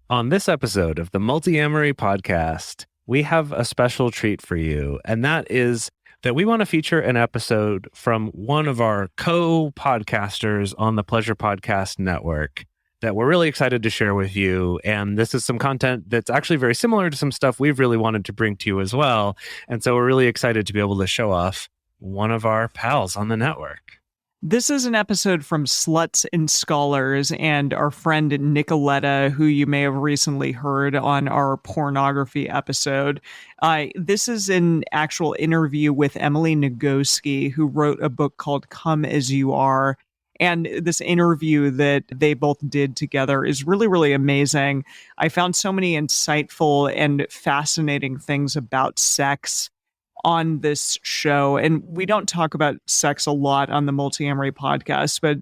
On this episode of the Multiamory podcast, we have a special treat for you, and that is that we want to feature an episode from one of our co-podcasters on the Pleasure Podcast Network that we're really excited to share with you. And this is some content that's actually very similar to some stuff we've really wanted to bring to you as well. And so we're really excited to be able to show off one of our pals on the network. This is an episode from Sluts Scholars and our friend Nicoletta, who you may have recently heard on our pornography episode. This is an actual interview with Emily Nagoski, who wrote a book called Come As You Are. And this interview that they both did together is really, really amazing. I found so many insightful and fascinating things about sex on this show. And we don't talk about sex a lot on the Multiamory podcast, but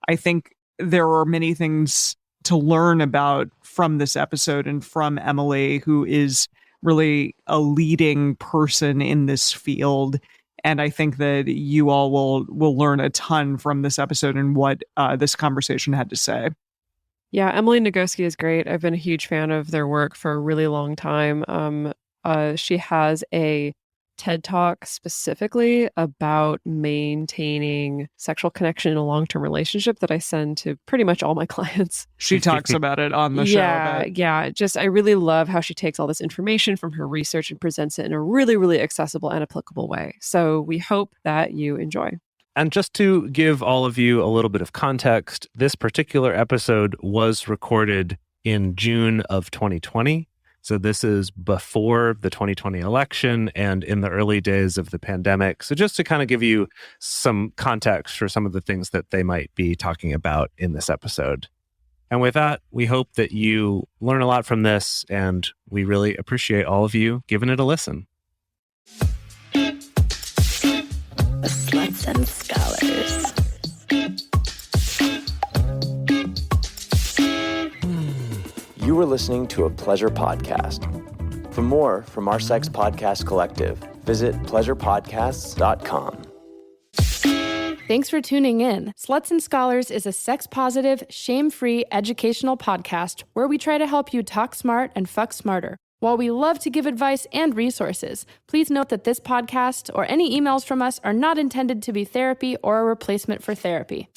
I think there are many things to learn about from this episode and from Emily, who is really a leading person in this field. And I think that you all will learn a ton from this episode and what this conversation had to say. Yeah, Emily Nagoski is great. I've been a huge fan of their work for a really long time. She has a TED Talk specifically about maintaining sexual connection in a long-term relationship that I send to pretty much all my clients. She talks about it on the show. Yeah. I really love how she takes all this information from her research and presents it in a really, really accessible and applicable way. So we hope that you enjoy. And just to give all of you a little bit of context, this particular episode was recorded in June of 2020. So this is before the 2020 election and in the early days of the pandemic. So just to kind of give you some context for some of the things that they might be talking about in this episode. And with that, we hope that you learn a lot from this, and we really appreciate all of you giving it a listen. Sluts and Scholars. You are listening to a Pleasure Podcast. For more from our Sex Podcast Collective, visit pleasurepodcasts.com. Thanks for tuning in. Sluts and Scholars is a sex-positive, shame-free educational podcast where we try to help you talk smart and fuck smarter. While we love to give advice and resources, please note that this podcast or any emails from us are not intended to be therapy or a replacement for therapy.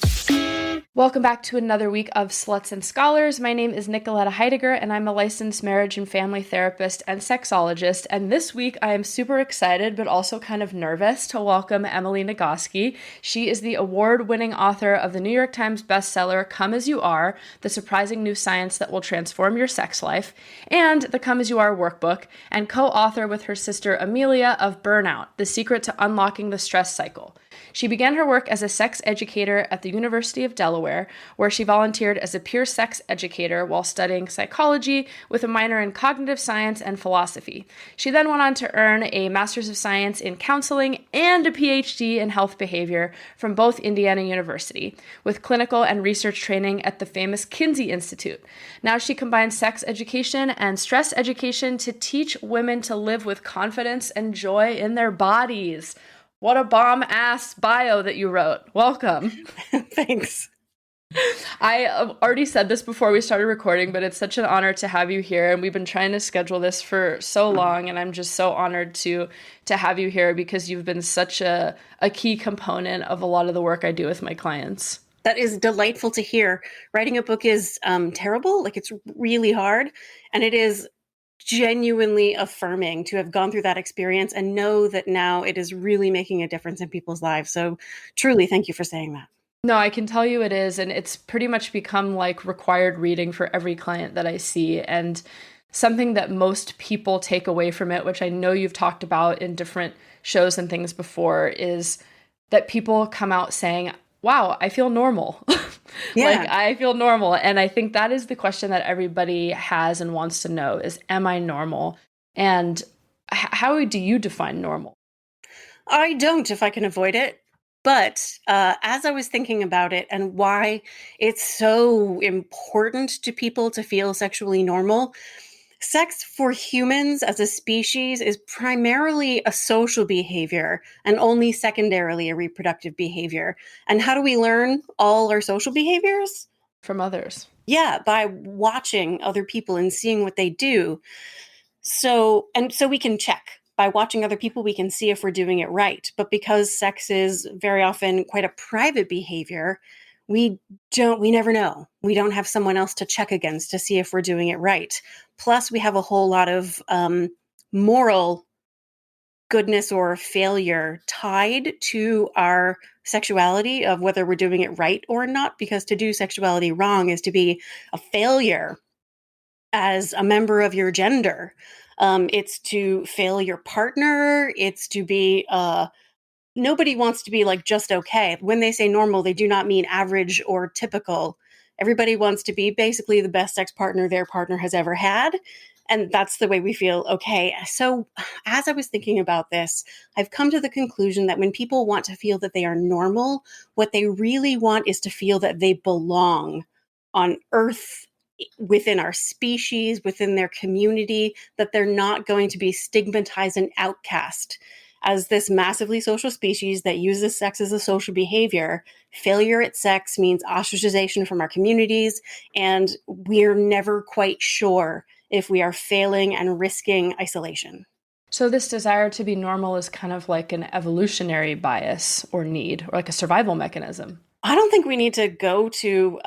Welcome back to another week of Sluts and Scholars. My name is Nicoletta Heidegger, and I'm a licensed marriage and family therapist and sexologist. And this week, I am super excited, but also kind of nervous to welcome Emily Nagoski. She is the award-winning author of the New York Times bestseller, Come As You Are, The Surprising New Science That Will Transform Your Sex Life, and the Come As You Are workbook, and co-author with her sister Amelia of Burnout, The Secret to Unlocking the Stress Cycle. She began her work as a sex educator at the University of Delaware, where she volunteered as a peer sex educator while studying psychology with a minor in cognitive science and philosophy. She then went on to earn a Master's of Science in Counseling and a PhD in Health Behavior from both Indiana University, with clinical and research training at the famous Kinsey Institute. Now she combines sex education and stress education to teach women to live with confidence and joy in their bodies. What a bomb-ass bio that you wrote. Welcome. Thanks. I already said this before we started recording, but it's such an honor to have you here. And we've been trying to schedule this for so long, and I'm just so honored to have you here because you've been such a key component of a lot of the work I do with my clients. That is delightful to hear. Writing a book is terrible. Like, it's really hard. And it is genuinely affirming to have gone through that experience and know that now it is really making a difference in people's lives. So truly, thank you for saying that. No, I can tell you it is. And it's pretty much become like required reading for every client that I see. And something that most people take away from it, which I know you've talked about in different shows and things before, is that people come out saying, wow, I feel normal. Yeah. Like, I feel normal. And I think that is the question that everybody has and wants to know is, am I normal? And how do you define normal? I don't, if I can avoid it. But as I was thinking about it and why it's so important to people to feel sexually normal, sex for humans as a species is primarily a social behavior and only secondarily a reproductive behavior. And how do we learn all our social behaviors? From others. Yeah, by watching other people and seeing what they do. So we can check. By watching other people, we can see if we're doing it right. But because sex is very often quite a private behavior, we never know. We don't have someone else to check against to see if we're doing it right. Plus, we have a whole lot of moral goodness or failure tied to our sexuality, of whether we're doing it right or not, because to do sexuality wrong is to be a failure as a member of your gender. It's to fail your partner. It's to be, nobody wants to be like just okay. When they say normal, they do not mean average or typical. Everybody wants to be basically the best sex partner their partner has ever had. And that's the way we feel okay. So as I was thinking about this, I've come to the conclusion that when people want to feel that they are normal, what they really want is to feel that they belong on Earth, within our species, within their community, that they're not going to be stigmatized and outcast. As this massively social species that uses sex as a social behavior, failure at sex means ostracization from our communities, and we're never quite sure if we are failing and risking isolation. So this desire to be normal is kind of like an evolutionary bias or need, or like a survival mechanism. I don't think we need to go to,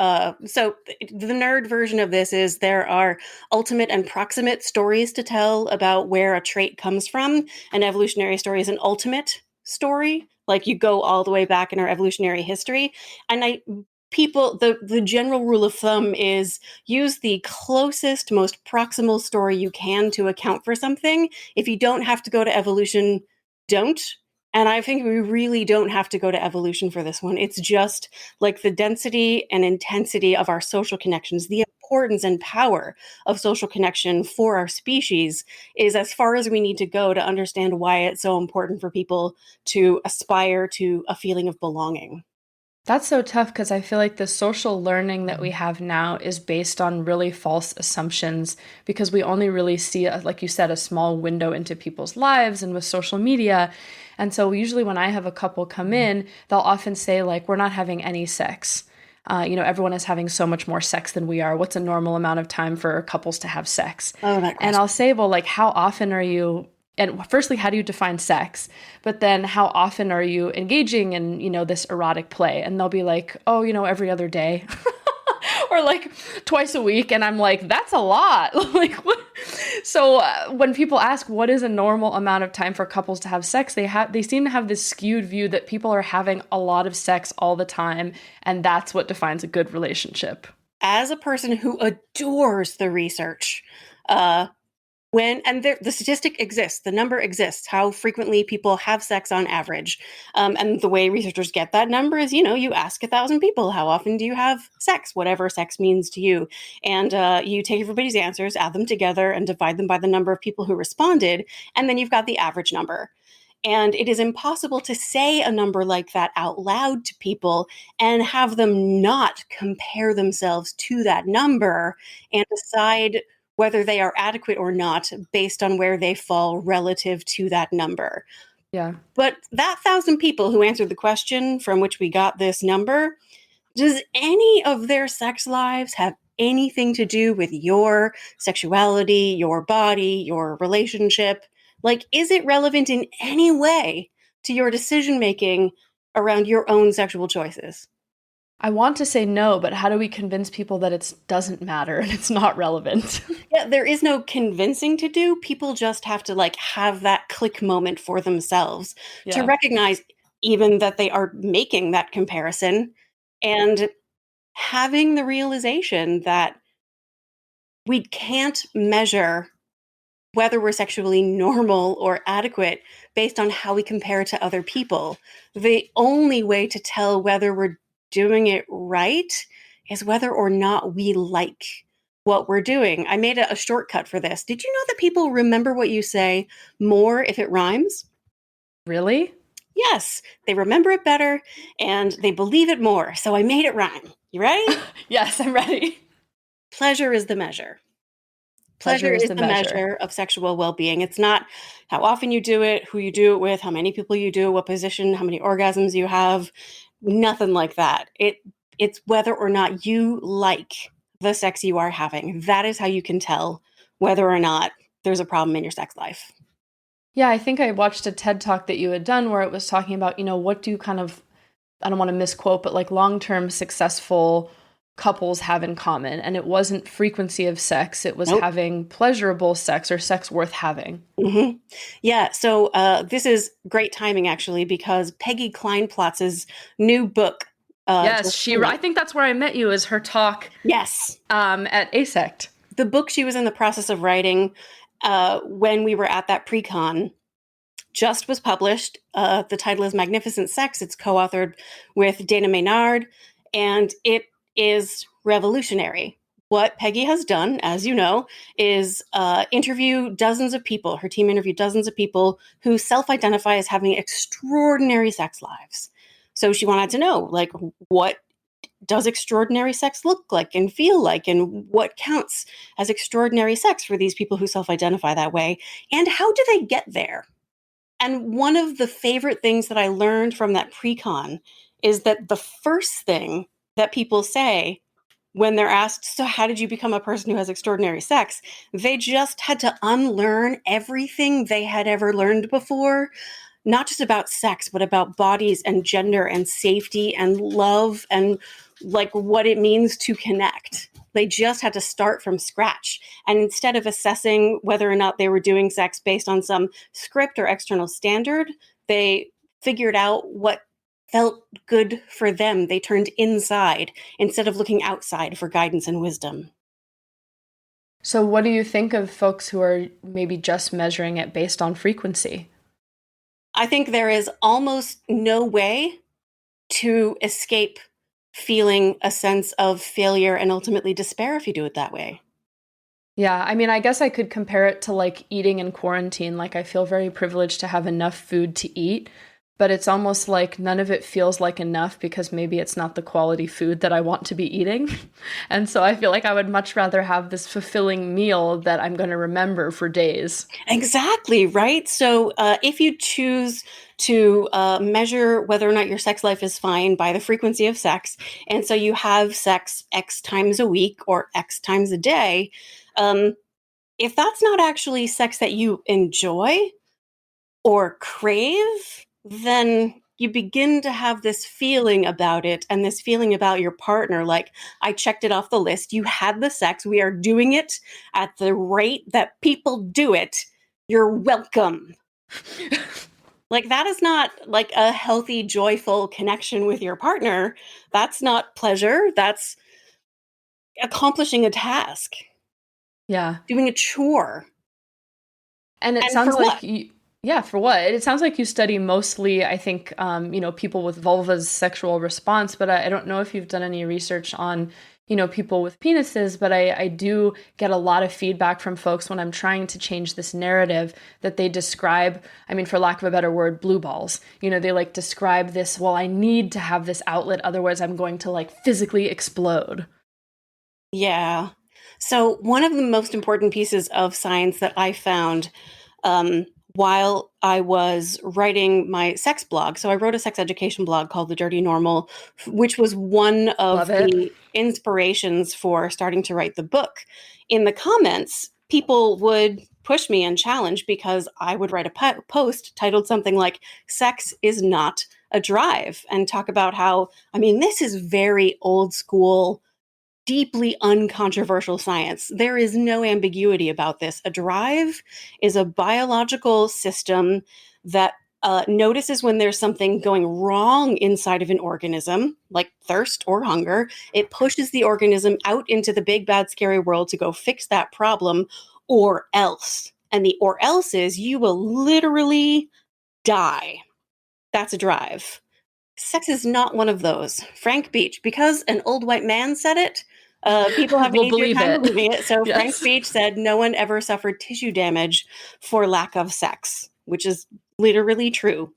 so the nerd version of this is there are ultimate and proximate stories to tell about where a trait comes from. An evolutionary story is an ultimate story, like you go all the way back in our evolutionary history. And the general rule of thumb is use the closest, most proximal story you can to account for something. If you don't have to go to evolution, don't. And I think we really don't have to go to evolution for this one. It's just like the density and intensity of our social connections, the importance and power of social connection for our species is as far as we need to go to understand why it's so important for people to aspire to a feeling of belonging. That's so tough because I feel like the social learning that we have now is based on really false assumptions because we only really see, like you said, a small window into people's lives and with social media. And so usually when I have a couple come in, they'll often say like, we're not having any sex. Everyone is having so much more sex than we are. What's a normal amount of time for couples to have sex? Oh, that question. And I'll say, well, like, how often are you? And firstly, how do you define sex? But then how often are you engaging in, this erotic play? And they'll be like, oh, every other day or like twice a week. And I'm like, that's a lot. Like, what? So when people ask what is a normal amount of time for couples to have sex, they seem to have this skewed view that people are having a lot of sex all the time. And that's what defines a good relationship. As a person who adores the research, the statistic exists, the number exists, how frequently people have sex on average. And the way researchers get that number is, you ask 1,000 people, how often do you have sex, whatever sex means to you. And you take everybody's answers, add them together and divide them by the number of people who responded. And then you've got the average number. And it is impossible to say a number like that out loud to people and have them not compare themselves to that number and decide whether they are adequate or not based on where they fall relative to that number. Yeah. But that 1,000 people who answered the question from which we got this number, does any of their sex lives have anything to do with your sexuality, your body, your relationship? Like, is it relevant in any way to your decision-making around your own sexual choices? I want to say no, but how do we convince people that it doesn't matter and it's not relevant? Yeah, there is no convincing to do. People just have to have that click moment for themselves to recognize even that they are making that comparison and having the realization that we can't measure whether we're sexually normal or adequate based on how we compare to other people. The only way to tell whether we're doing it right is whether or not we like what we're doing. I made a shortcut for this. Did you know that people remember what you say more if it rhymes? Really? Yes, they remember it better and they believe it more. So I made it rhyme. You ready? Yes, I'm ready. Pleasure is the measure. Pleasure is the measure of sexual well-being. It's not how often you do it, who you do it with, how many people you do it, what position, how many orgasms you have. Nothing like that. It's whether or not you like the sex you are having. That is how you can tell whether or not there's a problem in your sex life. Yeah, I think I watched a TED Talk that you had done where it was talking about, what do kind of, I don't want to misquote, but like long-term successful couples have in common. And it wasn't frequency of sex. It was having pleasurable sex or sex worth having. Mm-hmm. Yeah. So this is great timing, actually, because Peggy Kleinplotz's new book. Yes, I think that's where I met you, is her talk. Yes. At ASECT. The book she was in the process of writing when we were at that pre-con just was published. The title is Magnificent Sex. It's co-authored with Dana Maynard, and it is revolutionary. What Peggy has done, as you know, is interview dozens of people. Her team interviewed dozens of people who self-identify as having extraordinary sex lives. So she wanted to know, like, what does extraordinary sex look like and feel like, and what counts as extraordinary sex for these people who self-identify that way, and how do they get there? And one of the favorite things that I learned from that pre-con is that the first thing that people say when they're asked, so how did you become a person who has extraordinary sex? They just had to unlearn everything they had ever learned before, not just about sex, but about bodies and gender and safety and love and like what it means to connect. They just had to start from scratch. And instead of assessing whether or not they were doing sex based on some script or external standard, they figured out what felt good for them. They turned inside instead of looking outside for guidance and wisdom. So what do you think of folks who are maybe just measuring it based on frequency? I think there is almost no way to escape feeling a sense of failure and ultimately despair if you do it that way. Yeah, I mean, I guess I could compare it to like eating in quarantine. Like, I feel very privileged to have enough food to eat, but it's almost like none of it feels like enough because maybe it's not the quality food that I want to be eating. And so I feel like I would much rather have this fulfilling meal that I'm going to remember for days. Exactly, right? So if you choose to measure whether or not your sex life is fine by the frequency of sex, and so you have sex X times a week or X times a day, if that's not actually sex that you enjoy or crave, then you begin to have this feeling about it and this feeling about your partner. Like, I checked it off the list. You had the sex. We are doing it at the rate that people do it. You're welcome. Like, that is not like a healthy, joyful connection with your partner. That's not pleasure. That's accomplishing a task. Yeah. Doing a chore. And it sounds like yeah, for what? It sounds like you study mostly, I think, people with vulvas' sexual response, but I don't know if you've done any research on, people with penises, but I do get a lot of feedback from folks when I'm trying to change this narrative that they describe, I mean, for lack of a better word, blue balls. They like describe this, well, I need to have this outlet, otherwise I'm going to like physically explode. Yeah. So one of the most important pieces of science that I found while I was writing my sex blog. So I wrote a sex education blog called The Dirty Normal, which was one of the inspirations for starting to write the book. In the comments, people would push me and challenge because I would write a post titled something like "Sex is not a drive" and talk about how, I mean, this is very old school, deeply uncontroversial science. There is no ambiguity about this. A drive is a biological system that notices when there's something going wrong inside of an organism, like thirst or hunger. It pushes the organism out into the big, bad, scary world to go fix that problem, or else. And the or else is you will literally die. That's a drive. Sex is not one of those. Frank Beach, because an old white man said it, people have an easier time believing it. So yes. Frank Beach said no one ever suffered tissue damage for lack of sex, which is literally true.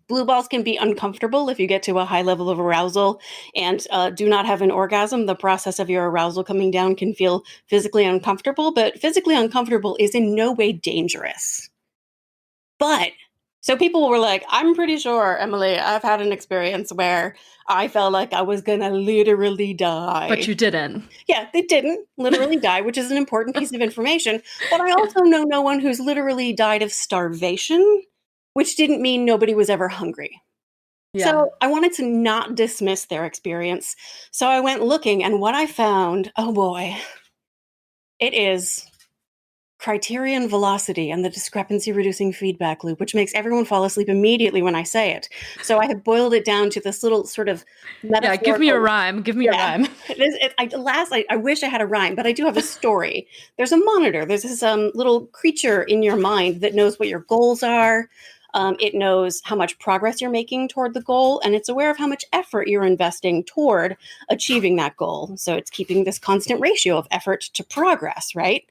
Blue balls can be uncomfortable if you get to a high level of arousal and do not have an orgasm. The process of your arousal coming down can feel physically uncomfortable, but physically uncomfortable is in no way dangerous. But So people were like, I'm pretty sure, Emily, I've had an experience where I felt like I was going to literally die. But you didn't. Yeah, they didn't literally die, which is an important piece of information. But I also know no one who's literally died of starvation, which didn't mean nobody was ever hungry. Yeah. So I wanted to not dismiss their experience. So I went looking, and what I found, oh boy, it is criterion velocity and the discrepancy reducing feedback loop, which makes everyone fall asleep immediately when I say it. So I have boiled it down to this little sort of metaphorical... Yeah, give me a rhyme. Give me a rhyme. I wish I had a rhyme, but I do have a story. There's a monitor. There's this little creature in your mind that knows what your goals are. It knows how much progress you're making toward the goal, and it's aware of how much effort you're investing toward achieving that goal. So it's keeping this constant ratio of effort to progress, right?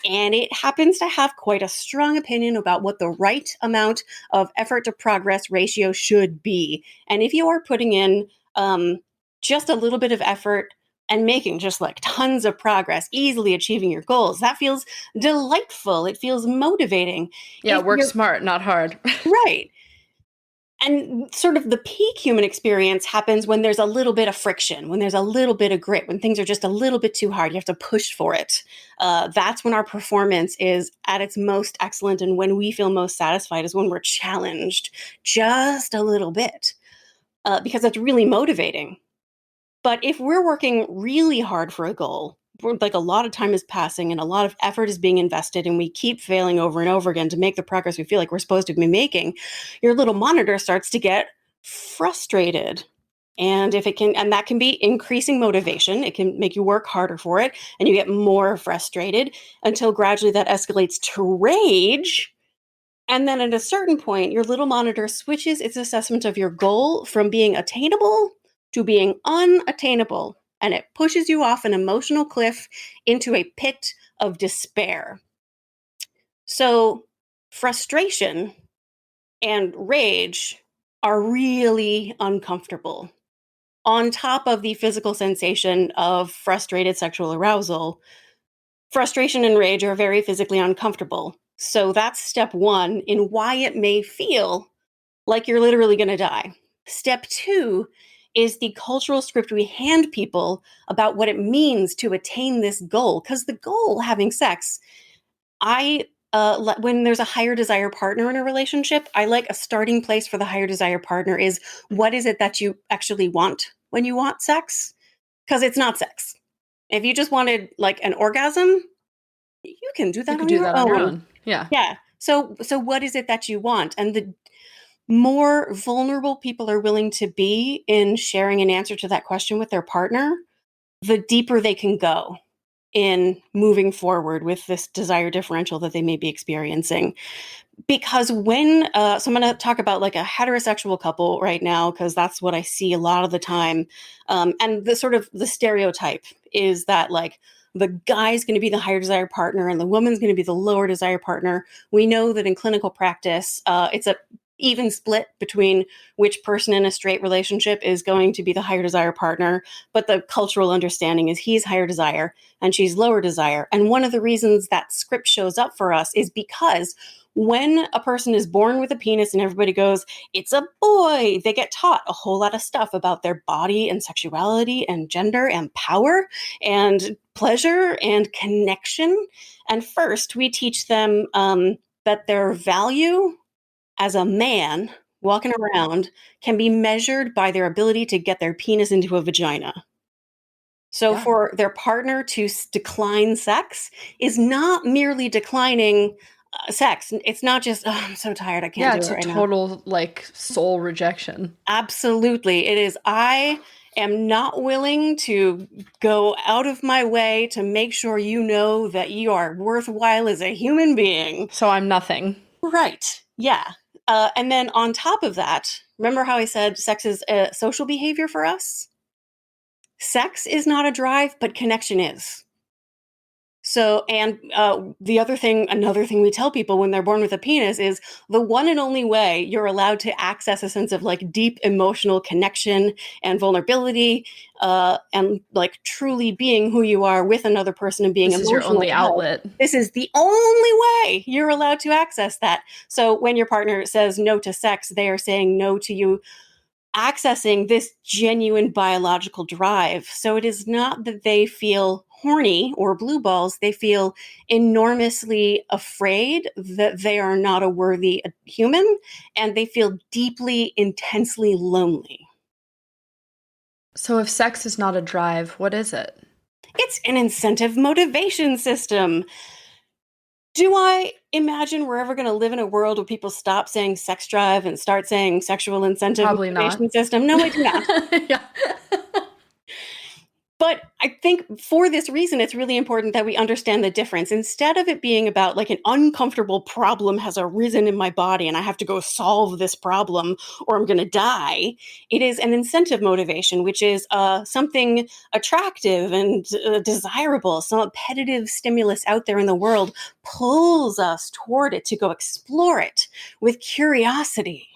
And it happens to have quite a strong opinion about what the right amount of effort to progress ratio should be. And if you are putting in just a little bit of effort and making just like tons of progress, easily achieving your goals, that feels delightful. It feels motivating. Yeah, work smart, not hard. Right. And sort of the peak human experience happens when there's a little bit of friction, when there's a little bit of grit, when things are just a little bit too hard. You have to push for it. That's when our performance is at its most excellent. And when we feel most satisfied is when we're challenged just a little bit, because it's really motivating. But if we're working really hard for a goal, like a lot of time is passing and a lot of effort is being invested, and we keep failing over and over again to make the progress we feel like we're supposed to be making, your little monitor starts to get frustrated. And and that can be increasing motivation. It can make you work harder for it, and you get more frustrated until gradually that escalates to rage. And then at a certain point, your little monitor switches its assessment of your goal from being attainable to being unattainable. And it pushes you off an emotional cliff into a pit of despair. So frustration and rage are really uncomfortable. On top of the physical sensation of frustrated sexual arousal, frustration and rage are very physically uncomfortable. So that's step one in why it may feel like you're literally going to die. Step two is the cultural script we hand people about what it means to attain this goal. Because the goal, having sex, when there's a higher desire partner in a relationship, I like a starting place for the higher desire partner is, what is it that you actually want when you want sex? Because it's not sex. If you just wanted like an orgasm, you can do that on your own. Yeah. Yeah. So what is it that you want? And the more vulnerable people are willing to be in sharing an answer to that question with their partner, the deeper they can go in moving forward with this desire differential that they may be experiencing. Because when, so I'm going to talk about like a heterosexual couple right now, because that's what I see a lot of the time. And the sort of the stereotype is that like the guy's going to be the higher desire partner and the woman's going to be the lower desire partner. We know that in clinical practice, it's a even split between which person in a straight relationship is going to be the higher desire partner. But the cultural understanding is he's higher desire and she's lower desire. And one of the reasons that script shows up for us is because when a person is born with a penis and everybody goes, it's a boy, they get taught a whole lot of stuff about their body and sexuality and gender and power and pleasure and connection. And first, we teach them that their value as a man walking around can be measured by their ability to get their penis into a vagina. So for their partner to decline sex is not merely declining sex. It's not just, oh, I'm so tired, I can't do it right now. Yeah, it's a total like soul rejection. Absolutely. It is. I am not willing to go out of my way to make sure you know that you are worthwhile as a human being. So I'm nothing. Right. Yeah. And then on top of that, remember how I said sex is a social behavior for us? Sex is not a drive, but connection is. So, and another thing we tell people when they're born with a penis is the one and only way you're allowed to access a sense of like deep emotional connection and vulnerability, and like truly being who you are with another person and being This is your only outlet. This is the only way you're allowed to access that. So when your partner says no to sex, they are saying no to you accessing this genuine biological drive. So it is not that they feel horny or blue balls. They feel enormously afraid that they are not a worthy human, and they feel deeply, intensely lonely. So if sex is not a drive, what is it? It's an incentive motivation system. Do I imagine we're ever going to live in a world where people stop saying sex drive and start saying sexual incentive Probably motivation not. system? No, I do not. Yeah. But I think for this reason, it's really important that we understand the difference. Instead of it being about like an uncomfortable problem has arisen in my body and I have to go solve this problem or I'm going to die, it is an incentive motivation, which is something attractive and desirable. Some appetitive stimulus out there in the world pulls us toward it to go explore it with curiosity.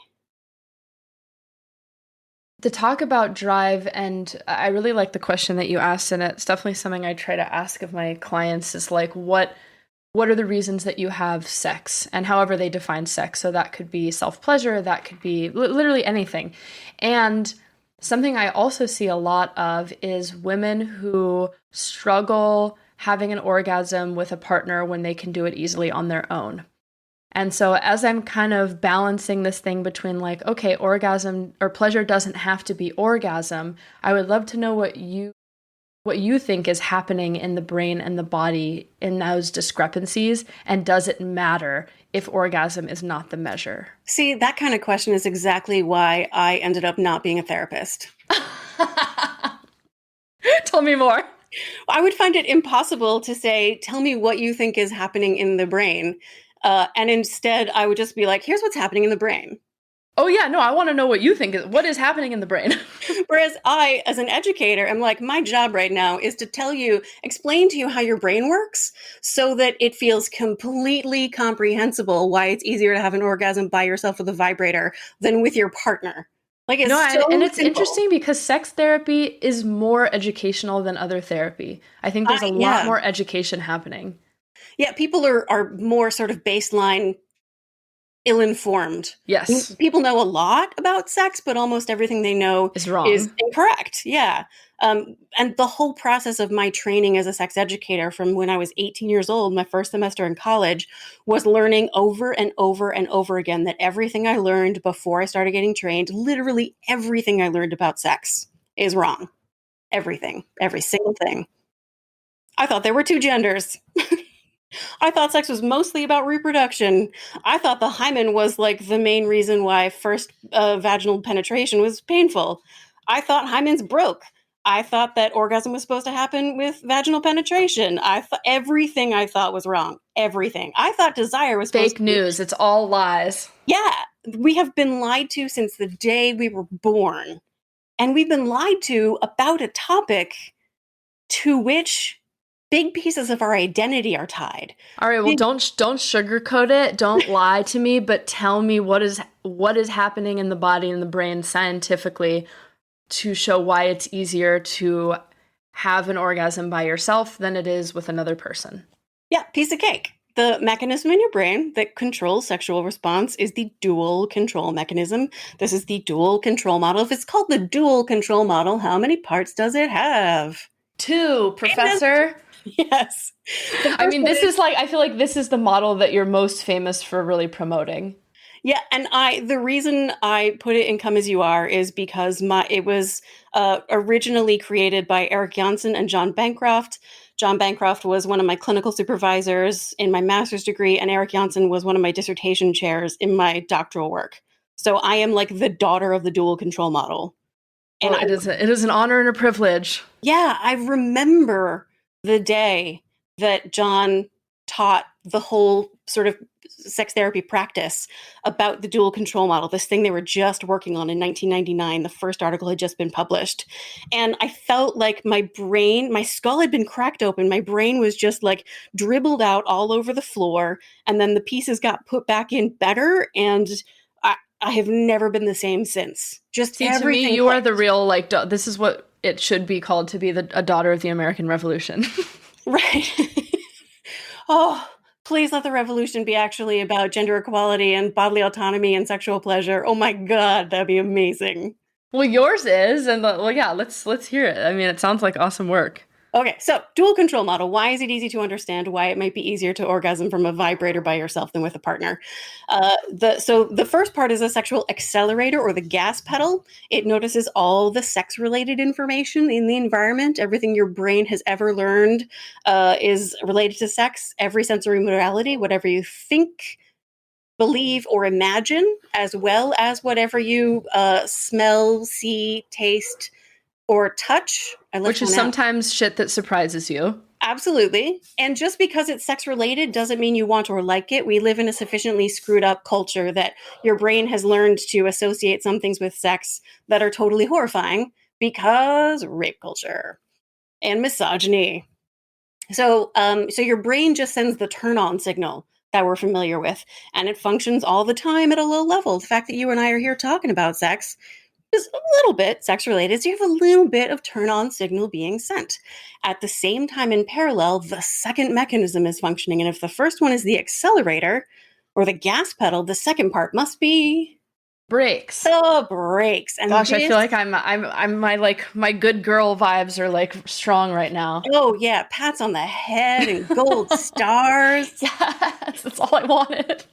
To talk about drive, and I really like the question that you asked, and it's definitely something I try to ask of my clients is like, what are the reasons that you have sex, and however they define sex. So that could be self-pleasure, that could be literally anything. And something I also see a lot of is women who struggle having an orgasm with a partner when they can do it easily on their own. And so as I'm kind of balancing this thing between like, okay, orgasm or pleasure doesn't have to be orgasm, I would love to know what you think is happening in the brain and the body in those discrepancies, and does it matter if orgasm is not the measure? See, that kind of question is exactly why I ended up not being a therapist. Tell me more. I would find it impossible to say, tell me what you think is happening in the brain. And instead, I would just be like, here's what's happening in the brain. Oh, yeah, no, I want to know what you think. What is happening in the brain? Whereas I, as an educator, am like, my job right now is to explain to you how your brain works so that it feels completely comprehensible why it's easier to have an orgasm by yourself with a vibrator than with your partner. Like, it's it's simple. Interesting because sex therapy is more educational than other therapy. I think there's a lot more education happening. Yeah, people are more sort of baseline ill-informed. Yes. People know a lot about sex, but almost everything they know is wrong. Is incorrect. Yeah. And the whole process of my training as a sex educator from when I was 18 years old, my first semester in college, was learning over and over and over again that everything I learned before I started getting trained, literally everything I learned about sex is wrong. Everything. Every single thing. I thought there were two genders. I thought sex was mostly about reproduction. I thought the hymen was like the main reason why first vaginal penetration was painful. I thought hymens broke. I thought that orgasm was supposed to happen with vaginal penetration. Everything I thought was wrong. Everything. I thought desire was fake news. It's all lies. Yeah. We have been lied to since the day we were born. And we've been lied to about a topic to which big pieces of our identity are tied. All right, well, don't sugarcoat it. Don't lie to me, but tell me what is happening in the body and the brain scientifically to show why it's easier to have an orgasm by yourself than it is with another person. Yeah, piece of cake. The mechanism in your brain that controls sexual response is the dual control mechanism. This is the dual control model. If it's called the dual control model, how many parts does it have? 2, Professor. Yes. I mean, this is like, I feel like this is the model that you're most famous for really promoting. Yeah, and the reason I put it in Come As You Are is because it was originally created by Eric Janssen and John Bancroft. John Bancroft was one of my clinical supervisors in my master's degree, and Eric Janssen was one of my dissertation chairs in my doctoral work. So I am like the daughter of the dual control model. And it is an honor and a privilege. Yeah, I remember the day that John taught the whole sort of sex therapy practice about the dual control model, this thing they were just working on in 1999. The first article had just been published. And I felt like my skull had been cracked open. My brain was just like dribbled out all over the floor. And then the pieces got put back in better. And I have never been the same since. Just See, everything. To me, you are the real, like, this is what it should be called, to be a daughter of the American Revolution. Right. Oh, please let the revolution be actually about gender equality and bodily autonomy and sexual pleasure. Oh my God, that'd be amazing. Well, yours is, and well, yeah, let's hear it. I mean, it sounds like awesome work. Okay, so dual control model. Why is it easy to understand? Why it might be easier to orgasm from a vibrator by yourself than with a partner? So the first part is a sexual accelerator, or the gas pedal. It notices all the sex-related information in the environment. Everything your brain has ever learned is related to sex. Every sensory modality, whatever you think, believe, or imagine, as well as whatever you smell, see, taste, or touch. Which is sometimes shit that surprises you. Absolutely. And just because it's sex related doesn't mean you want or like it. We live in a sufficiently screwed up culture that your brain has learned to associate some things with sex that are totally horrifying because rape culture and misogyny. So your brain just sends the turn on signal that we're familiar with, and it functions all the time at a low level. The fact that you and I are here talking about sex is a little bit sex related. So you have a little bit of turn on signal being sent. At the same time, in parallel, the second mechanism is functioning. And if the first one is the accelerator or the gas pedal, the second part must be brakes. The brakes. And gosh, I feel like I'm my good girl vibes are like strong right now. Oh yeah, pats on the head and gold stars. Yes, that's all I wanted.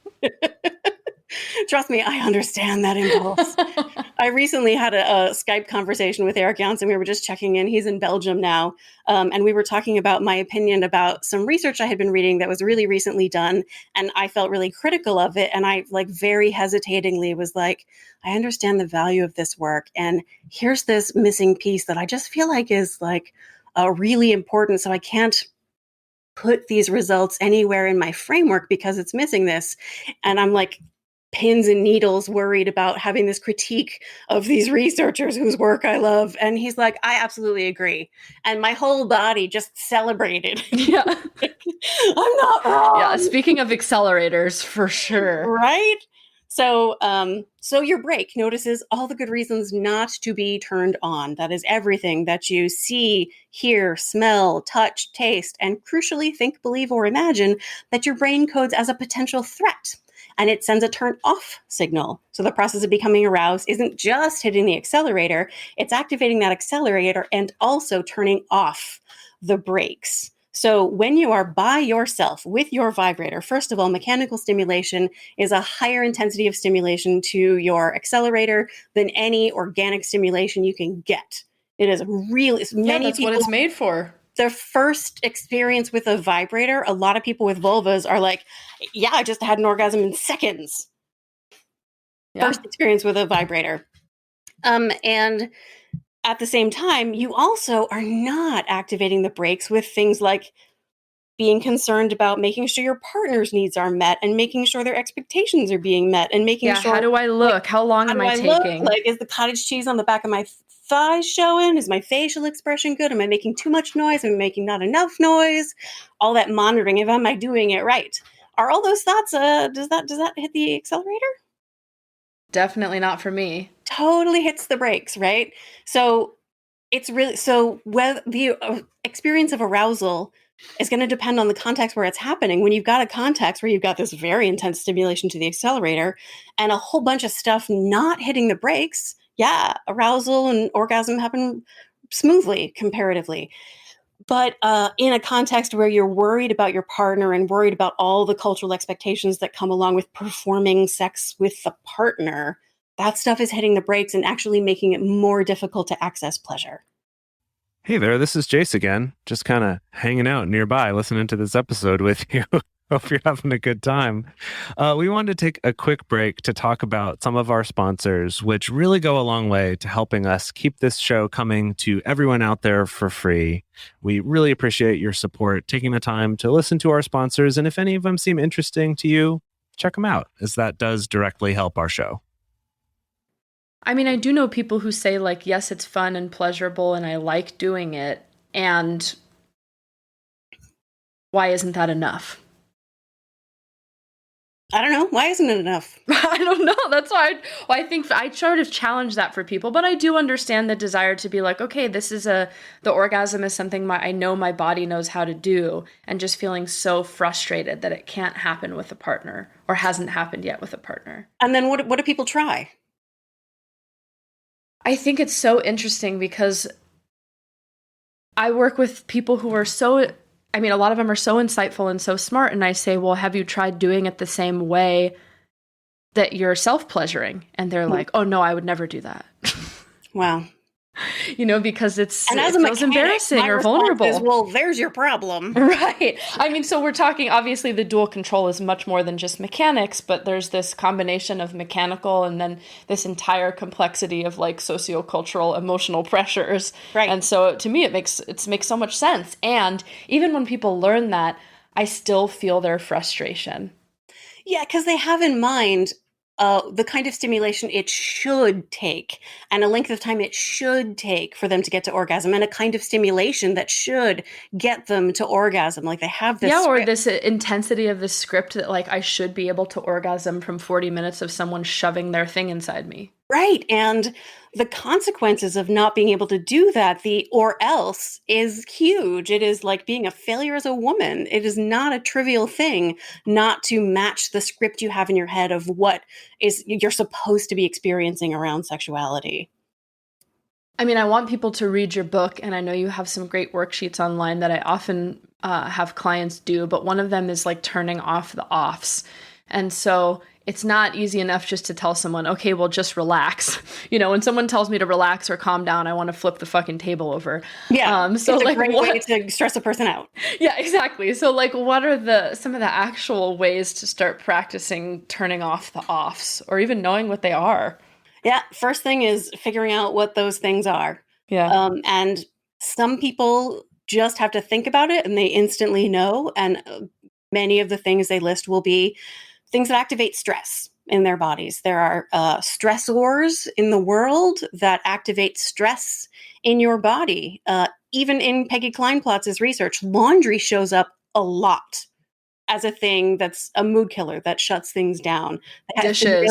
Trust me, I understand that impulse. I recently had a Skype conversation with Eric Janssen. We were just checking in. He's in Belgium now. And we were talking about my opinion about some research I had been reading that was really recently done. And I felt really critical of it. And I very hesitatingly was like, I understand the value of this work. And here's this missing piece that I just feel like is really important. So I can't put these results anywhere in my framework because it's missing this. And I'm like, pins and needles worried about having this critique of these researchers whose work I love. And he's like, I absolutely agree. And my whole body just celebrated. Yeah. I'm not wrong. Yeah. Speaking of accelerators, for sure. Right? So your brake notices all the good reasons not to be turned on. That is everything that you see, hear, smell, touch, taste, and crucially think, believe, or imagine that your brain codes as a potential threat. And it sends a turn off signal. So the process of becoming aroused isn't just hitting the accelerator, it's activating that accelerator and also turning off the brakes. So when you are by yourself with your vibrator, first of all, mechanical stimulation is a higher intensity of stimulation to your accelerator than any organic stimulation you can get. It is really, that's what it's made for. Their first experience with a vibrator, a lot of people with vulvas are like, yeah, I just had an orgasm in seconds. Yeah. First experience with a vibrator. And at the same time, you also are not activating the brakes with things like being concerned about making sure your partner's needs are met and making sure their expectations are being met and making sure. How do I look? How long am I taking? Like, is the cottage cheese on the back of my thighs showing? Is my facial expression good? Am I making too much noise? Am I making not enough noise? All that monitoring. Am I doing it right? Are all those thoughts? Does that hit the accelerator? Definitely not for me. Totally hits the brakes, right? So it's really whether the experience of arousal is going to depend on the context where it's happening. When you've got a context where you've got this very intense stimulation to the accelerator and a whole bunch of stuff not hitting the brakes, yeah, arousal and orgasm happen smoothly comparatively. But in a context where you're worried about your partner and worried about all the cultural expectations that come along with performing sex with the partner, that stuff is hitting the brakes and actually making it more difficult to access pleasure. Hey there, this is Jase again, just kind of hanging out nearby, listening to this episode with you. Hope you're having a good time. We wanted to take a quick break to talk about some of our sponsors, which really go a long way to helping us keep this show coming to everyone out there for free. We really appreciate your support, taking the time to listen to our sponsors. And if any of them seem interesting to you, check them out, as that does directly help our show. I mean, I do know people who say, like, yes, it's fun and pleasurable and I like doing it. And why isn't that enough? I don't know. Why isn't it enough? I don't know. That's why I think I sort of challenge that for people. But I do understand the desire to be like, okay, the orgasm is something I know my body knows how to do. And just feeling so frustrated that it can't happen with a partner or hasn't happened yet with a partner. And then what do people try? I think it's so interesting because I work with people who are a lot of them are so insightful and so smart. And I say, well, have you tried doing it the same way that you're self-pleasuring? And they're like, oh, no, I would never do that. Wow. Because it feels embarrassing or vulnerable. Is, well, there's your problem. Right. I mean, so we're talking, obviously, the dual control is much more than just mechanics, but there's this combination of mechanical and then this entire complexity of like sociocultural emotional pressures. Right. And so to me, it makes so much sense. And even when people learn that, I still feel their frustration. Yeah, because they have in mind the kind of stimulation it should take and a length of time it should take for them to get to orgasm and a kind of stimulation that should get them to orgasm. Like they have this or this intensity of the script that like I should be able to orgasm from 40 minutes of someone shoving their thing inside me. Right. And the consequences of not being able to do that, the or else, is huge. It is like being a failure as a woman. It is not a trivial thing not to match the script you have in your head of what is you're supposed to be experiencing around sexuality. I mean, I want people to read your book, and I know you have some great worksheets online that I often have clients do, but one of them is like turning off the offs. And so it's not easy enough just to tell someone, okay, well, just relax. When someone tells me to relax or calm down, I want to flip the fucking table over. Yeah, so it's like a great way to stress a person out. Yeah, exactly. So like, what are some of the actual ways to start practicing turning off the offs or even knowing what they are? Yeah, first thing is figuring out what those things are. Yeah. And some people just have to think about it and they instantly know. And many of the things they list will be things that activate stress in their bodies. There are stressors in the world that activate stress in your body. Even in Peggy Kleinplatz's research, laundry shows up a lot as a thing that's a mood killer that shuts things down. Dishes.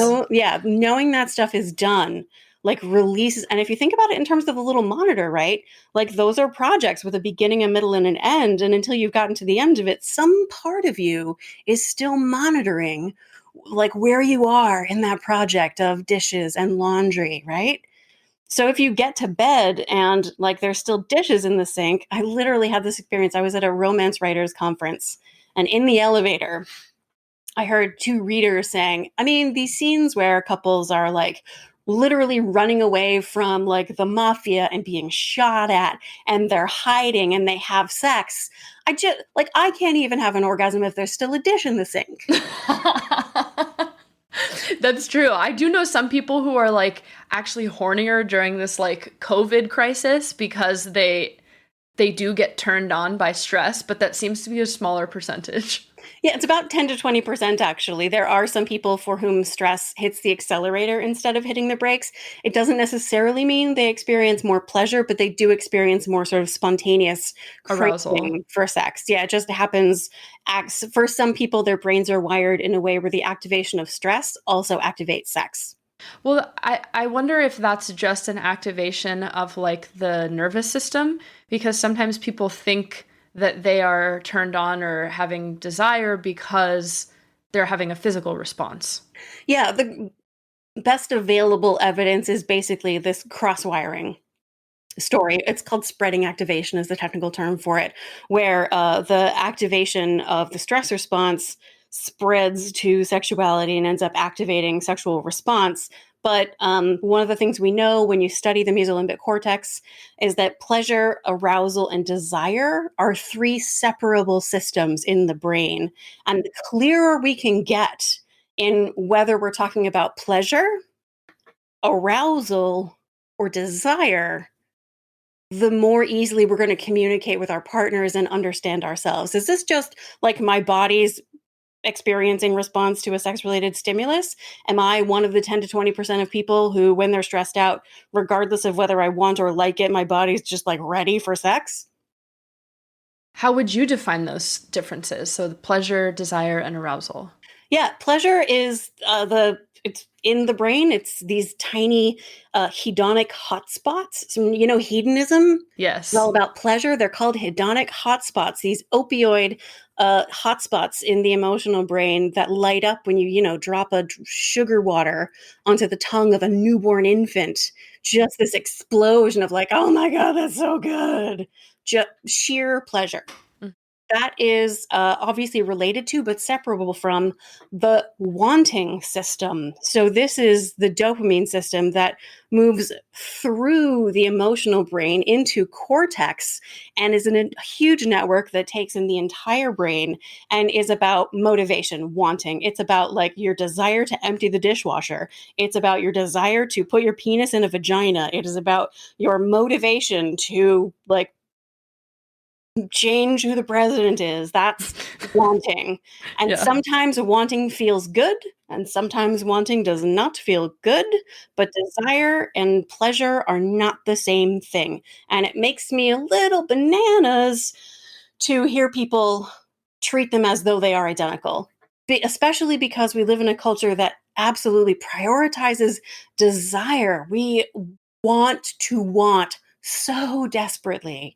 Knowing that stuff is done, like releases. And if you think about it in terms of a little monitor, right? Like those are projects with a beginning, a middle, and an end. And until you've gotten to the end of it, some part of you is still monitoring like where you are in that project of dishes and laundry, right? So if you get to bed and like there's still dishes in the sink, I literally had this experience. I was at a romance writers conference and in the elevator, I heard two readers saying, I mean, these scenes where couples are like literally running away from like the mafia and being shot at and they're hiding and they have sex. I can't even have an orgasm if there's still a dish in the sink. That's true. I do know some people who are like actually hornier during this like COVID crisis because they do get turned on by stress, but that seems to be a smaller percentage. Yeah, it's about 10 to 20% actually. There are some people for whom stress hits the accelerator instead of hitting the brakes. It doesn't necessarily mean they experience more pleasure, but they do experience more sort of spontaneous arousal for sex. Yeah, it just happens. For some people, their brains are wired in a way where the activation of stress also activates sex. Well, I wonder if that's just an activation of like the nervous system, because sometimes people think that they are turned on or having desire because they're having a physical response. Yeah, the best available evidence is basically this cross-wiring story. It's called spreading activation is the technical term for it, where the activation of the stress response spreads to sexuality and ends up activating sexual response. But one of the things we know when you study the mesolimbic cortex is that pleasure, arousal, and desire are 3 separable systems in the brain. And the clearer we can get in whether we're talking about pleasure, arousal, or desire, the more easily we're going to communicate with our partners and understand ourselves. Is this just like my body's experiencing response to a sex-related stimulus? Am I one of the 10 to 20% of people who, when they're stressed out, regardless of whether I want or like it, my body's just like ready for sex? How would you define those differences? So the pleasure, desire, and arousal. Yeah, pleasure is it's in the brain. It's these tiny hedonic hotspots. So, you know, hedonism Yes. is all about pleasure. They're called hedonic hotspots, these opioid hotspots in the emotional brain that light up when you drop a sugar water onto the tongue of a newborn infant. Just this explosion of like, oh my God, that's so good. Just sheer pleasure. That is obviously related to, but separable from the wanting system. So this is the dopamine system that moves through the emotional brain into cortex and is in a huge network that takes in the entire brain and is about motivation, wanting. It's about like your desire to empty the dishwasher. It's about your desire to put your penis in a vagina. It is about your motivation to like change who the president is. That's wanting. And sometimes wanting feels good, and sometimes wanting does not feel good. But desire and pleasure are not the same thing. And it makes me a little bananas to hear people treat them as though they are identical, especially because we live in a culture that absolutely prioritizes desire. We want to want so desperately.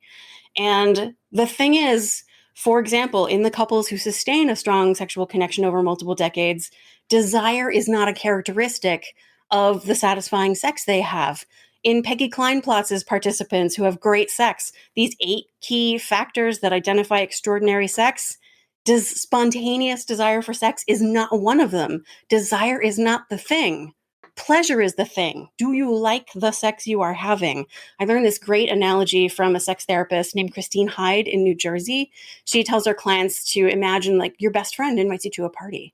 And the thing is, for example, in the couples who sustain a strong sexual connection over multiple decades, desire is not a characteristic of the satisfying sex they have. In Peggy Kleinplatz's participants who have great sex, these 8 key factors that identify extraordinary sex, spontaneous desire for sex is not one of them. Desire is not the thing. Pleasure is the thing. Do you like the sex you are having? I learned this great analogy from a sex therapist named Christine Hyde in New Jersey. She tells her clients to imagine like your best friend invites you to a party.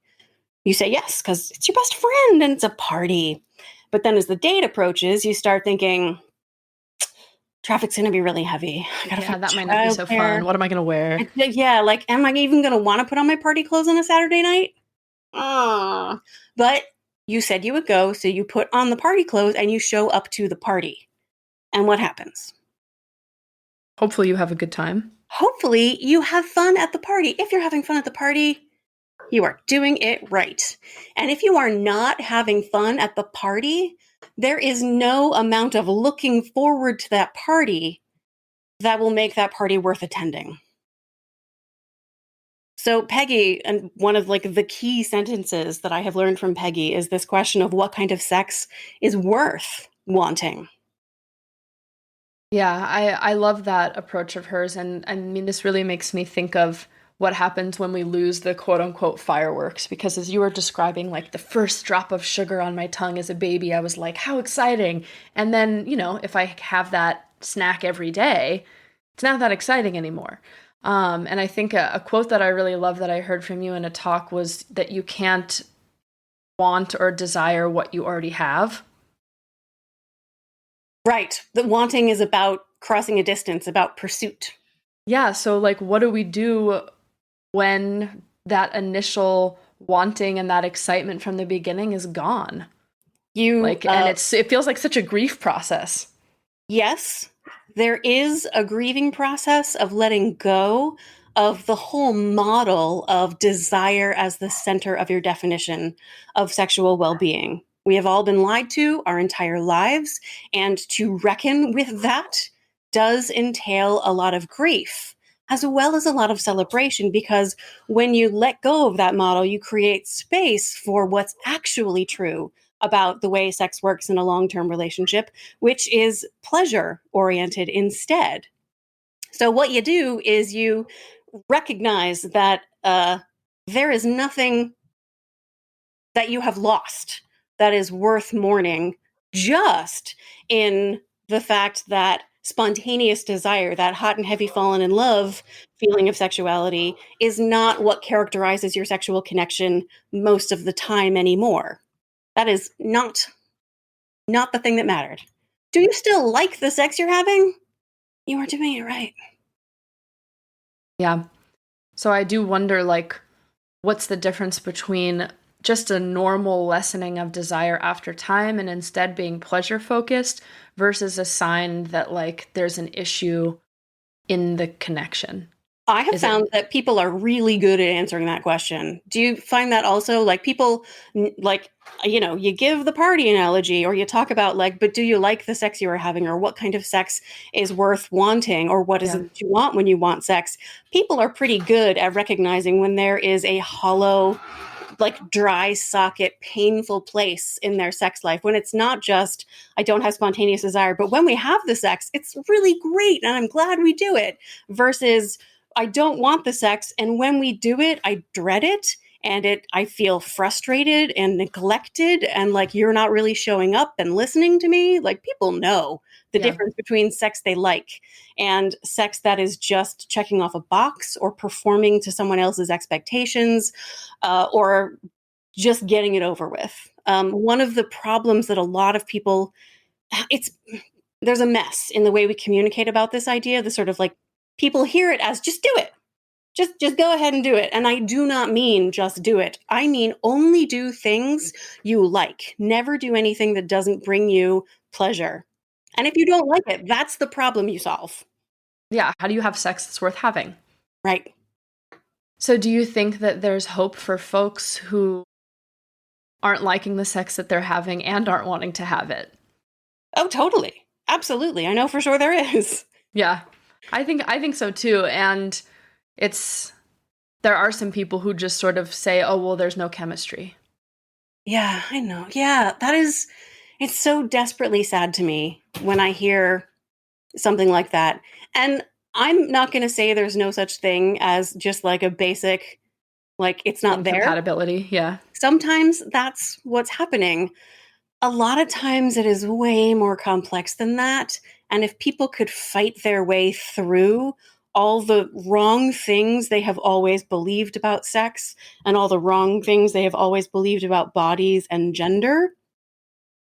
You say yes, because it's your best friend and it's a party. But then as the date approaches, you start thinking, traffic's going to be really heavy. Yeah, that might not be so fun. What am I going to wear? Yeah, like, am I even going to want to put on my party clothes on a Saturday night? But you said you would go, so you put on the party clothes and you show up to the party. And what happens? Hopefully you have a good time. Hopefully you have fun at the party. If you're having fun at the party, you are doing it right. And if you are not having fun at the party, there is no amount of looking forward to that party that will make that party worth attending. So Peggy, and one of like the key sentences that I have learned from Peggy is this question of what kind of sex is worth wanting. Yeah, I love that approach of hers. And I mean, this really makes me think of what happens when we lose the quote unquote fireworks. Because as you were describing, like the first drop of sugar on my tongue as a baby, I was like, how exciting. And then, if I have that snack every day, it's not that exciting anymore. And I think a quote that I really love that I heard from you in a talk was that you can't want or desire what you already have. Right. The wanting is about crossing a distance, about pursuit. Yeah. So like, what do we do when that initial wanting and that excitement from the beginning is gone? And it feels like such a grief process. Yes. There is a grieving process of letting go of the whole model of desire as the center of your definition of sexual well-being. We have all been lied to our entire lives, and to reckon with that does entail a lot of grief, as well as a lot of celebration, because when you let go of that model, you create space for what's actually true about the way sex works in a long-term relationship, which is pleasure-oriented instead. So what you do is you recognize that there is nothing that you have lost that is worth mourning just in the fact that spontaneous desire, that hot and heavy fallen in love feeling of sexuality, is not what characterizes your sexual connection most of the time anymore. That is not the thing that mattered. Do you still like the sex you're having? You are doing it right. Yeah. So I do wonder, like, what's the difference between just a normal lessening of desire after time and instead being pleasure focused versus a sign that, like, there's an issue in the connection? I have found that people are really good at answering that question. Do you find that also? Like, people, like, you know, you give the party analogy, or you talk about, like, but do you like the sex you are having, or what kind of sex is worth wanting, or what is it that you want when you want sex? People are pretty good at recognizing when there is a hollow, like, dry socket, painful place in their sex life, when it's not just, I don't have spontaneous desire, but when we have the sex, it's really great and I'm glad we do it, versus I don't want the sex, and when we do it, I dread it, and I feel frustrated and neglected, and like, you're not really showing up and listening to me. Like, people know the difference between sex they like and sex that is just checking off a box or performing to someone else's expectations, or just getting it over with. One of the problems that a lot of people, there's a mess in the way we communicate about this idea, the sort of, like, people hear it as, just do it. Just go ahead and do it. And I do not mean just do it. I mean, only do things you like. Never do anything that doesn't bring you pleasure. And if you don't like it, that's the problem you solve. Yeah. How do you have sex that's worth having? Right. So do you think that there's hope for folks who aren't liking the sex that they're having and aren't wanting to have it? Oh, totally. Absolutely. I know for sure there is. Yeah. I think so too. And there are some people who just sort of say, oh, well, there's no chemistry. Yeah, I know. Yeah, it's so desperately sad to me when I hear something like that. And I'm not going to say there's no such thing as just like a basic, like, it's not there. Incompatibility, yeah. Sometimes that's what's happening. A lot of times it is way more complex than that. And if people could fight their way through all the wrong things they have always believed about sex and all the wrong things they have always believed about bodies and gender,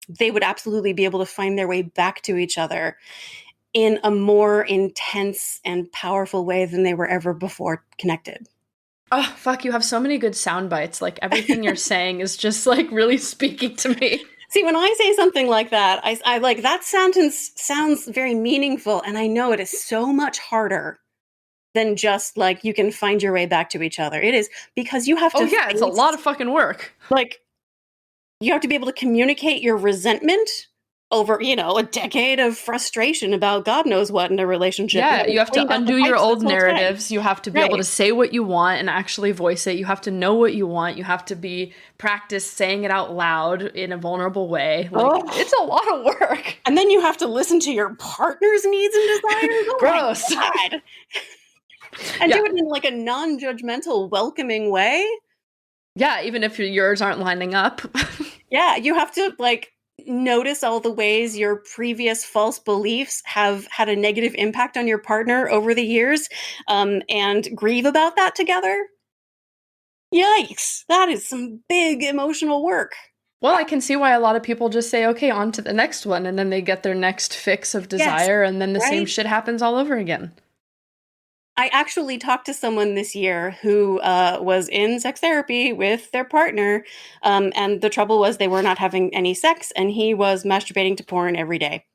they would absolutely be able to find their way back to each other in a more intense and powerful way than they were ever before connected. Oh, fuck, you have so many good sound bites. Like, everything you're saying is just, like, really speaking to me. See, when I say something like that, I like, that sentence sounds very meaningful, and I know it is so much harder than just, like, you can find your way back to each other. It is, because you have to... Oh, yeah, it's a lot of fucking work. Like, you have to be able to communicate your resentment over, you know, a decade of frustration about God knows what in a relationship. Yeah, you have to undo your old narratives. You have to be Right. able to say what you want and actually voice it. You have to know what you want. You have to practice saying it out loud in a vulnerable way. Like, it's a lot of work. And then you have to listen to your partner's needs and desires. Oh, gross. My God. And do it in, like, a non-judgmental, welcoming way. Yeah, even if yours aren't lining up. Yeah, you have to, like, notice all the ways your previous false beliefs have had a negative impact on your partner over the years, and grieve about that together. Yikes, that is some big emotional work. Well, I can see why a lot of people just say, okay, on to the next one, and then they get their next fix of desire, and then the same shit happens all over again. I actually talked to someone this year who was in sex therapy with their partner, and the trouble was they were not having any sex, and he was masturbating to porn every day.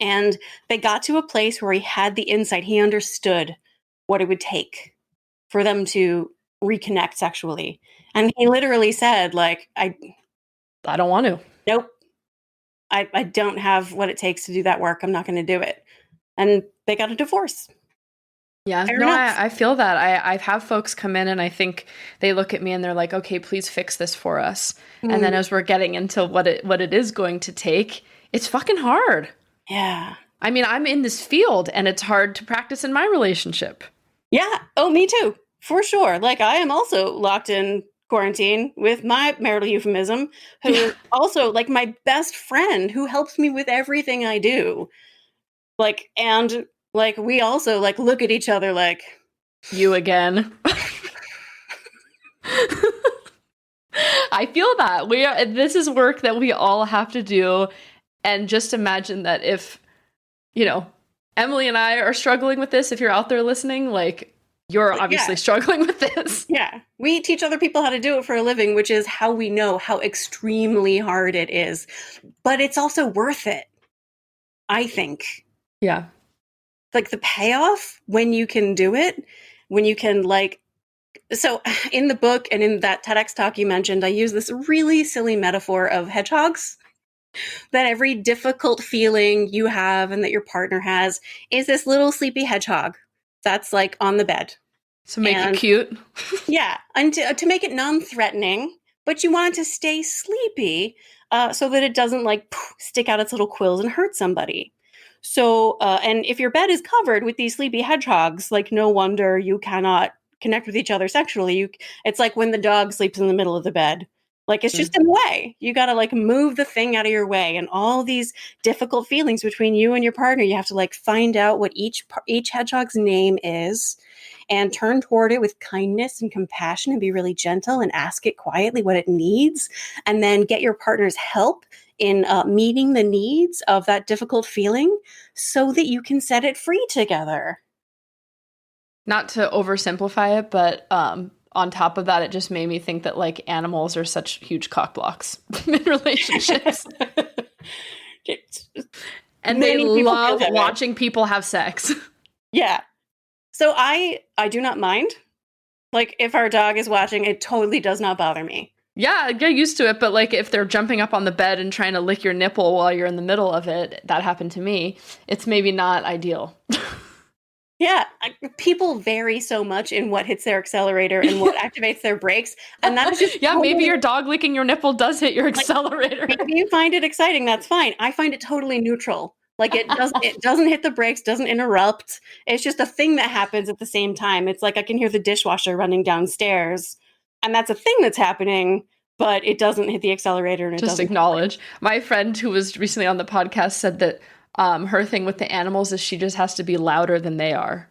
And they got to a place where he had the insight. He understood what it would take for them to reconnect sexually. And he literally said, like, I don't want to. Nope. I don't have what it takes to do that work. I'm not going to do it. And they got a divorce. Yeah, no, I feel that. I have folks come in and I think they look at me and they're like, okay, please fix this for us. Mm. And then as we're getting into what it is going to take, it's fucking hard. Yeah. I mean, I'm in this field and it's hard to practice in my relationship. Yeah. Oh, me too. For sure. Like, I am also locked in quarantine with my marital euphemism, who is also like my best friend who helps me with everything I do. Like, and like, we also like look at each other like, you again. I feel that this is work that we all have to do. And just imagine that if, Emily and I are struggling with this, if you're out there listening, like, you're obviously struggling with this. Yeah. We teach other people how to do it for a living, which is how we know how extremely hard it is. But it's also worth it, I think. Yeah. Like the payoff when you can do it, when you can so in the book and in that TEDx talk you mentioned, I use this really silly metaphor of hedgehogs. That every difficult feeling you have and that your partner has is this little sleepy hedgehog that's like on the bed. So make it cute. Yeah. And to make it non-threatening, but you want it to stay sleepy so that it doesn't stick out its little quills and hurt somebody. So, and if your bed is covered with these sleepy hedgehogs, like no wonder you cannot connect with each other sexually. It's like when the dog sleeps in the middle of the bed. Like, it's just in the way. You got to move the thing out of your way. And all these difficult feelings between you and your partner, you have to find out what each hedgehog's name is and turn toward it with kindness and compassion and be really gentle and ask it quietly what it needs. And then get your partner's help in meeting the needs of that difficult feeling so that you can set it free together. Not to oversimplify it, but on top of that, it just made me think that animals are such huge cock blocks in relationships. And they love watching people have sex. Yeah. So I do not mind. If our dog is watching, it totally does not bother me. Yeah, get used to it. But if they're jumping up on the bed and trying to lick your nipple while you're in the middle of it, that happened to me. It's maybe not ideal. Yeah, people vary so much in what hits their accelerator and what activates their brakes, and that is just maybe your dog licking your nipple does hit your accelerator. Maybe you find it exciting. That's fine. I find it totally neutral. It doesn't hit the brakes, doesn't interrupt. It's just a thing that happens at the same time. It's like I can hear the dishwasher running downstairs, and that's a thing that's happening, but it doesn't hit the accelerator. And just acknowledge. My friend who was recently on the podcast said that her thing with the animals is she just has to be louder than they are.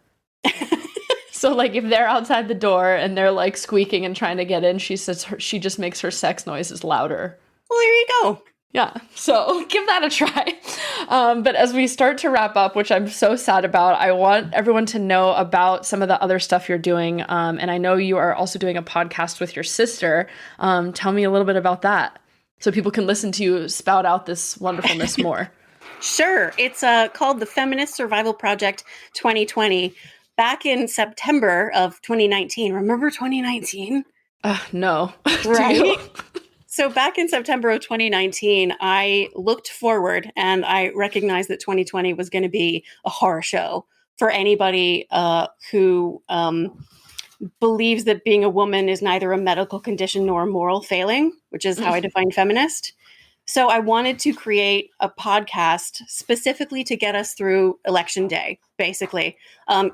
So if they're outside the door and they're squeaking and trying to get in, she says she just makes her sex noises louder. Well, there you go. Yeah, so give that a try. But as we start to wrap up, which I'm so sad about, I want everyone to know about some of the other stuff you're doing. And I know you are also doing a podcast with your sister. Tell me a little bit about that so people can listen to you spout out this wonderfulness more. Sure. It's called the Feminist Survival Project 2020. Back in September of 2019. Remember 2019? No. Right? So back in September of 2019, I looked forward and I recognized that 2020 was going to be a horror show for anybody who believes that being a woman is neither a medical condition nor a moral failing, which is how I define feminist. So I wanted to create a podcast specifically to get us through election day, basically.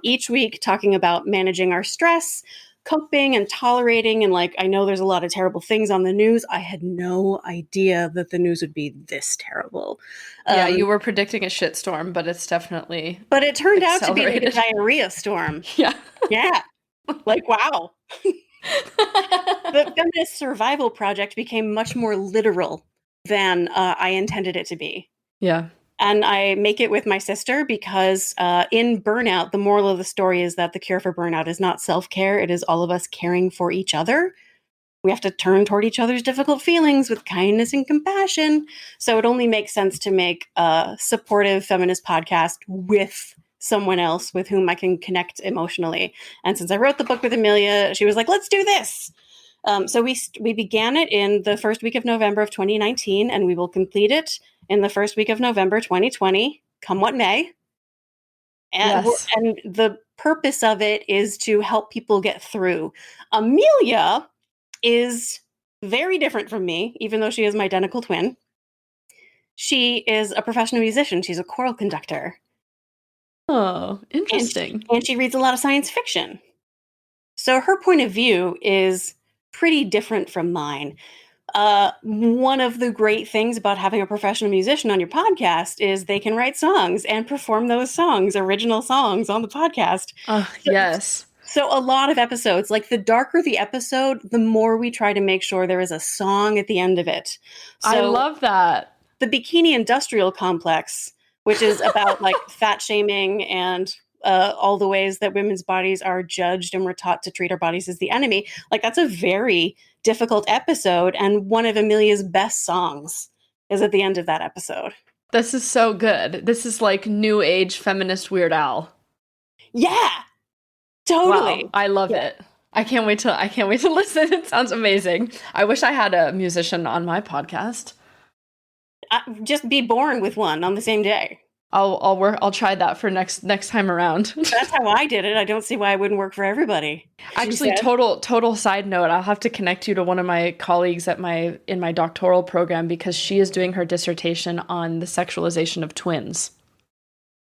Each week talking about managing our stress, coping and tolerating. And I know there's a lot of terrible things on the news. I had no idea that the news would be this terrible. Yeah, you were predicting a shitstorm, but it's definitely But it turned out to be a diarrhea storm. Yeah. Yeah. Wow. The Feminist Survival Project became much more literal than I intended it to be. Yeah. And I make it with my sister because in burnout, the moral of the story is that the cure for burnout is not self-care. It is all of us caring for each other. We have to turn toward each other's difficult feelings with kindness and compassion. So it only makes sense to make a supportive feminist podcast with someone else with whom I can connect emotionally. And since I wrote the book with Amelia, she was like, let's do this. So we began it in the first week of November of 2019, and we will complete it in the first week of November 2020, come what may. And, yes. And the purpose of it is to help people get through. Amelia is very different from me, even though she is my identical twin. She is a professional musician. She's a choral conductor. Oh, interesting. And she reads a lot of science fiction. So her point of view is pretty different from mine. One of the great things about having a professional musician on your podcast is they can write songs and perform those songs, original songs, on the podcast. Yes. So a lot of episodes, like the darker the episode, the more we try to make sure there is a song at the end of it. So I love that. the Bikini Industrial Complex, which is about like fat shaming and all the ways that women's bodies are judged, and we're taught to treat our bodies as the enemy. Like, that's a very difficult episode, and one of Amelia's best songs is at the end of that episode. This is so good. This is like new age feminist Weird Al. Yeah, totally. Wow, I love it. I can't wait to listen. It sounds amazing. I wish I had a musician on my podcast. Just be born with one on the same day. I'll try that for next time around. That's how I did it. I don't see why it wouldn't work for everybody. Actually, total side note, I'll have to connect you to one of my colleagues in my doctoral program, because she is doing her dissertation on the sexualization of twins.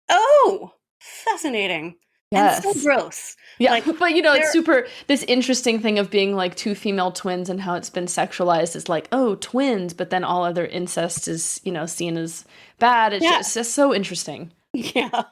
Oh, fascinating. Yes. And so gross. Yeah, like, but it's super, this interesting thing of being like two female twins and how it's been sexualized is like, oh, twins, but then all other incest is, seen as bad. It's just so interesting. Yeah.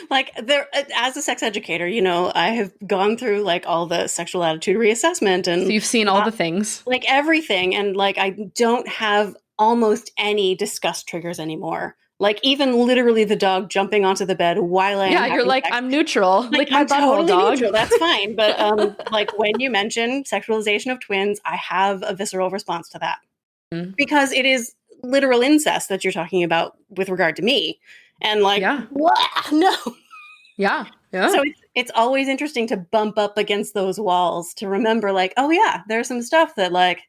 Like, there, as a sex educator, I have gone through like all the sexual attitude reassessment, and so you've seen all the things, like everything. And like, I don't have almost any disgust triggers anymore. Like, even literally the dog jumping onto the bed while you're like, sex. I'm neutral. Like my I'm totally dog. Neutral. That's fine. But like, when you mention sexualization of twins, I have a visceral response to that, because it is literal incest that you're talking about with regard to me. And like, no. Yeah. So it's always interesting to bump up against those walls to remember, like, oh yeah, there's some stuff that like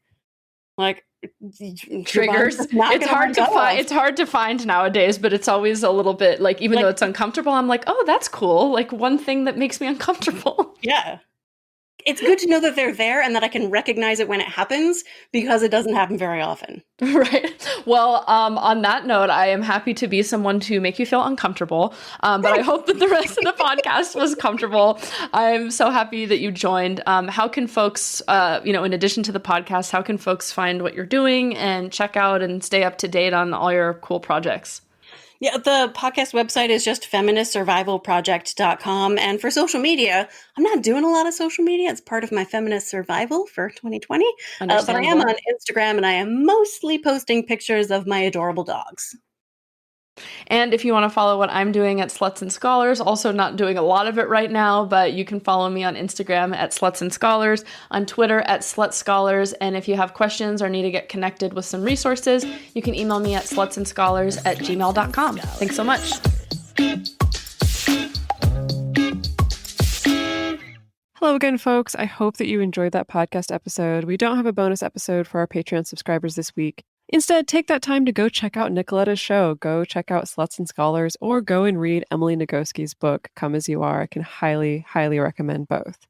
triggers. It's hard to find nowadays, but it's always a little bit like, even though it's uncomfortable, I'm like, oh, that's cool. Like, one thing that makes me uncomfortable. Yeah. It's good to know that they're there and that I can recognize it when it happens, because it doesn't happen very often. Right. Well, on that note, I am happy to be someone to make you feel uncomfortable. But I hope that the rest of the podcast was comfortable. I'm so happy that you joined. How can folks, in addition to the podcast, how can folks find what you're doing and check out and stay up to date on all your cool projects? Yeah, the podcast website is just feministsurvivalproject.com. And for social media, I'm not doing a lot of social media. It's part of my feminist survival for 2020. But I am on Instagram, and I am mostly posting pictures of my adorable dogs. And if you want to follow what I'm doing at Sluts and Scholars, also not doing a lot of it right now, but you can follow me on Instagram at Sluts and Scholars, on Twitter at Sluts Scholars. And if you have questions or need to get connected with some resources, you can email me at slutsandscholars@gmail.com. Thanks so much. Hello again, folks. I hope that you enjoyed that podcast episode. We don't have a bonus episode for our Patreon subscribers this week. Instead, take that time to go check out Nicoletta's show, go check out Sluts and Scholars, or go and read Emily Nagoski's book, Come As You Are. I can highly, highly recommend both.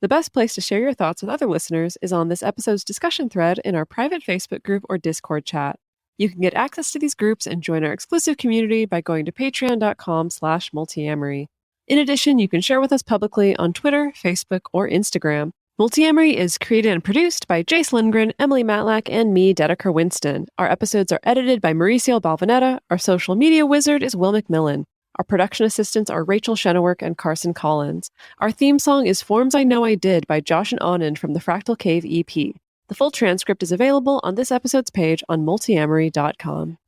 The best place to share your thoughts with other listeners is on this episode's discussion thread in our private Facebook group or Discord chat. You can get access to these groups and join our exclusive community by going to patreon.com/multiamory. In addition, you can share with us publicly on Twitter, Facebook, or Instagram. Multiamory is created and produced by Jase, Lindgren, Emily Matlack, and me, Dedeker Winston. Our episodes are edited by Mauricio Balvanetta. Our social media wizard is Will McMillan. Our production assistants are Rachel Shennework and Carson Collins. Our theme song is Forms I Know I Did by Josh and Anand from the Fractal Cave EP. The full transcript is available on this episode's page on multiamory.com.